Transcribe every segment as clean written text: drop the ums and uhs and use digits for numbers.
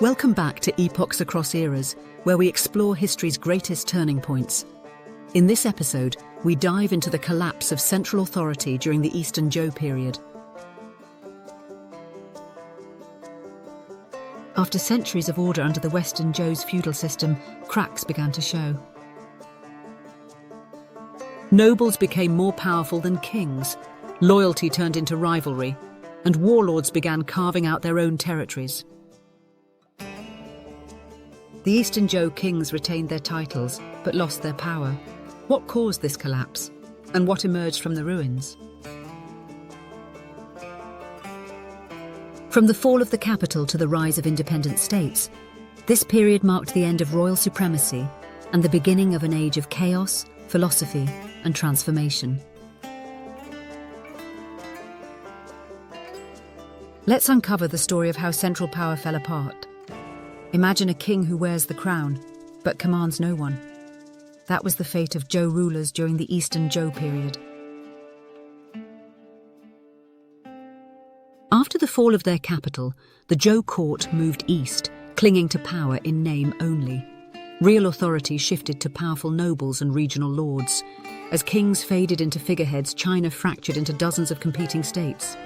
Welcome back to Epochs Across Eras, where we explore history's greatest turning points. In this episode, we dive into the collapse of central authority during the Eastern Zhou period. After centuries of order under the Western Zhou's feudal system, cracks began to show. Nobles became more powerful than kings, loyalty turned into rivalry, and warlords began carving out their own territories. The Eastern Zhou kings retained their titles, but lost their power. What caused this collapse, and what emerged from the ruins? From the fall of the capital to the rise of independent states, this period marked the end of royal supremacy and the beginning of an age of chaos, philosophy, and transformation. Let's uncover the story of how central power fell apart. Imagine a king who wears the crown, but commands no one. That was the fate of Zhou rulers during the Eastern Zhou period. After the fall of their capital, the Zhou court moved east, clinging to power in name only. Real authority shifted to powerful nobles and regional lords. As kings faded into figureheads, China fractured into dozens of competing states.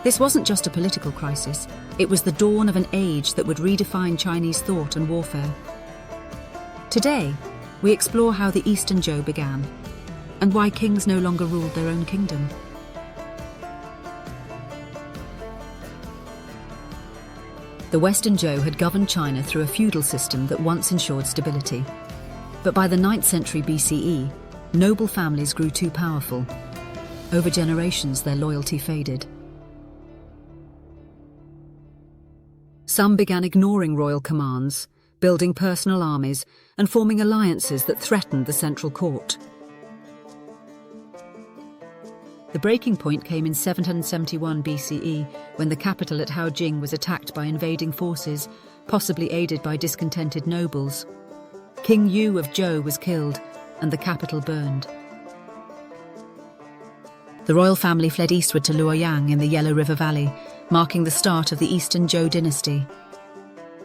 This wasn't just a political crisis, it was the dawn of an age that would redefine Chinese thought and warfare. Today, we explore how the Eastern Zhou began, and why kings no longer ruled their own kingdom. The Western Zhou had governed China through a feudal system that once ensured stability. But by the 9th century BCE, noble families grew too powerful. Over generations, their loyalty faded. Some began ignoring royal commands, building personal armies, and forming alliances that threatened the central court. The breaking point came in 771 BCE, when the capital at Haojing was attacked by invading forces, possibly aided by discontented nobles. King Yu of Zhou was killed, and the capital burned. The royal family fled eastward to Luoyang in the Yellow River Valley, marking the start of the Eastern Zhou Dynasty.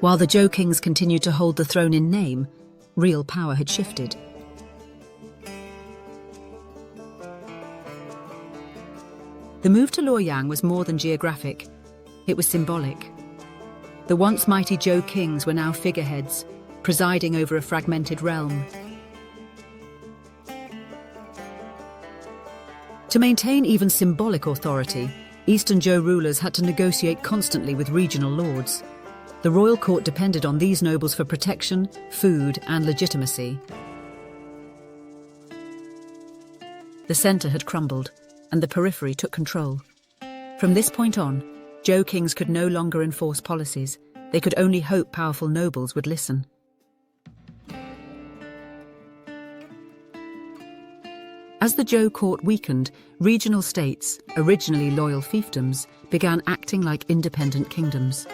While the Zhou kings continued to hold the throne in name, real power had shifted. The move to Luoyang was more than geographic, it was symbolic. The once mighty Zhou kings were now figureheads, presiding over a fragmented realm. To maintain even symbolic authority, Eastern Zhou rulers had to negotiate constantly with regional lords. The royal court depended on these nobles for protection, food, and legitimacy. The centre had crumbled, and the periphery took control. From this point on, Zhou kings could no longer enforce policies. They could only hope powerful nobles would listen. As the Zhou court weakened, regional states, originally loyal fiefdoms, began acting like independent kingdoms.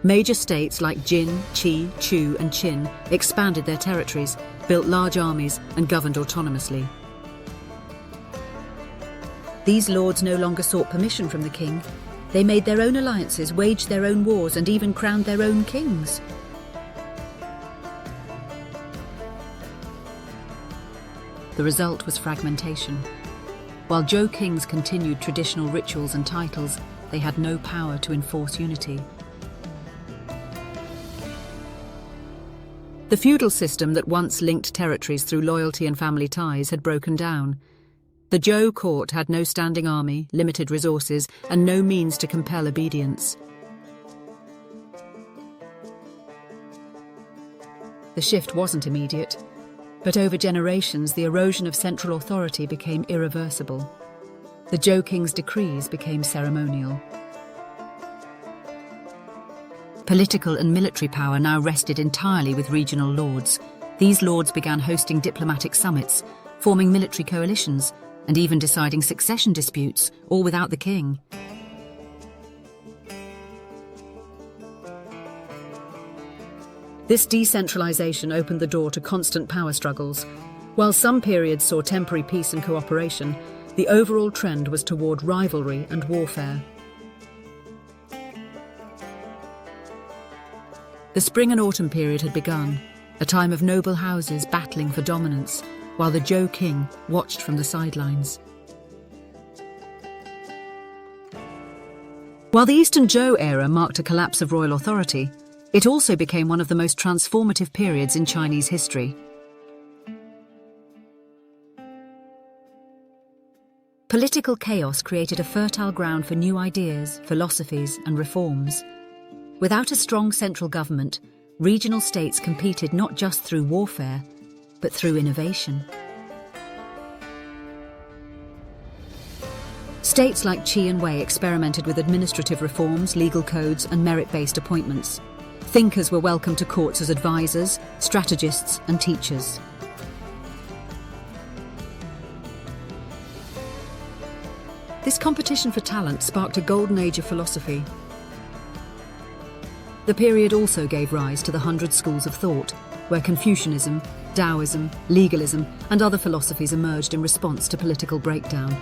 Major states like Jin, Qi, Chu, and Qin expanded their territories, built large armies, and governed autonomously. These lords no longer sought permission from the king. They made their own alliances, waged their own wars, and even crowned their own kings. The result was fragmentation. While Zhou kings continued traditional rituals and titles, they had no power to enforce unity. The feudal system that once linked territories through loyalty and family ties had broken down. The Zhou court had no standing army, limited resources, and no means to compel obedience. The shift wasn't immediate. But over generations, the erosion of central authority became irreversible. The Zhou king's decrees became ceremonial. Political and military power now rested entirely with regional lords. These lords began hosting diplomatic summits, forming military coalitions, and even deciding succession disputes, all without the king. This decentralization opened the door to constant power struggles. While some periods saw temporary peace and cooperation, the The overall trend was toward rivalry and warfare. The spring and autumn period had begun, a time of noble houses battling for dominance, while the Zhou king watched from the sidelines. While the Eastern Zhou era marked a collapse of royal authority, it also became one of the most transformative periods in Chinese history. Political chaos created a fertile ground for new ideas, philosophies, and reforms. Without a strong central government, regional states competed not just through warfare, but through innovation. States like Qi and Wei experimented with administrative reforms, legal codes, and merit-based appointments. Thinkers were welcomed to courts as advisors, strategists, and teachers. This competition for talent sparked a golden age of philosophy. The period also gave rise to the 100 schools of thought, where Confucianism, Taoism, legalism, and other philosophies emerged in response to political breakdown.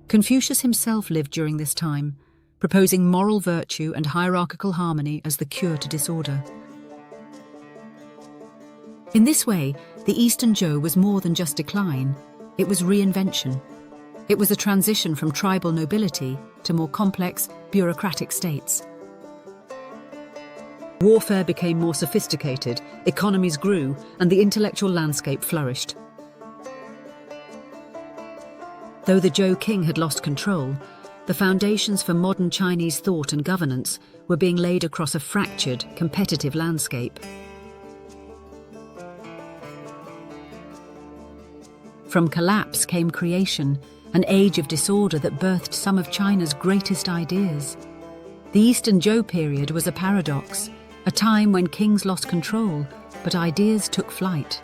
Confucius himself lived during this time, proposing moral virtue and hierarchical harmony as the cure to disorder. In this way, the Eastern Zhou was more than just decline, it was reinvention. It was a transition from tribal nobility to more complex, bureaucratic states. Warfare became more sophisticated, economies grew, and the intellectual landscape flourished. Though the Zhou king had lost control, the foundations for modern Chinese thought and governance were being laid across a fractured, competitive landscape. From collapse came creation, an age of disorder that birthed some of China's greatest ideas. The Eastern Zhou period was a paradox, a time when kings lost control, but ideas took flight.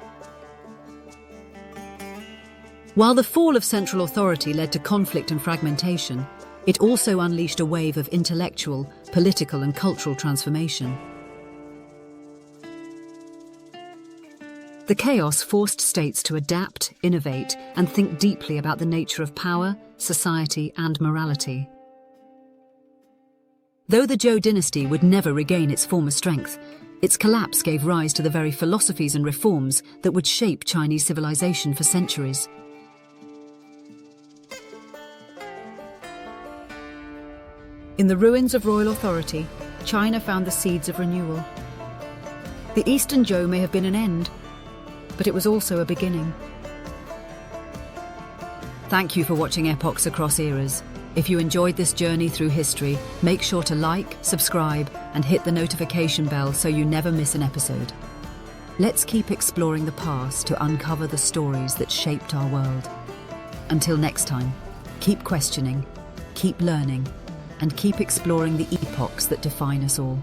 While the fall of central authority led to conflict and fragmentation, it also unleashed a wave of intellectual, political, and cultural transformation. The chaos forced states to adapt, innovate, and think deeply about the nature of power, society, and morality. Though the Zhou dynasty would never regain its former strength, its collapse gave rise to the very philosophies and reforms that would shape Chinese civilization for centuries. In the ruins of royal authority, China found the seeds of renewal. The Eastern Zhou may have been an end, but it was also a beginning. Thank you for watching Epochs Across Eras. If you enjoyed this journey through history, make sure to like, subscribe, and hit the notification bell so you never miss an episode. Let's keep exploring the past to uncover the stories that shaped our world. Until next time, keep questioning, keep learning, and keep exploring the epochs that define us all.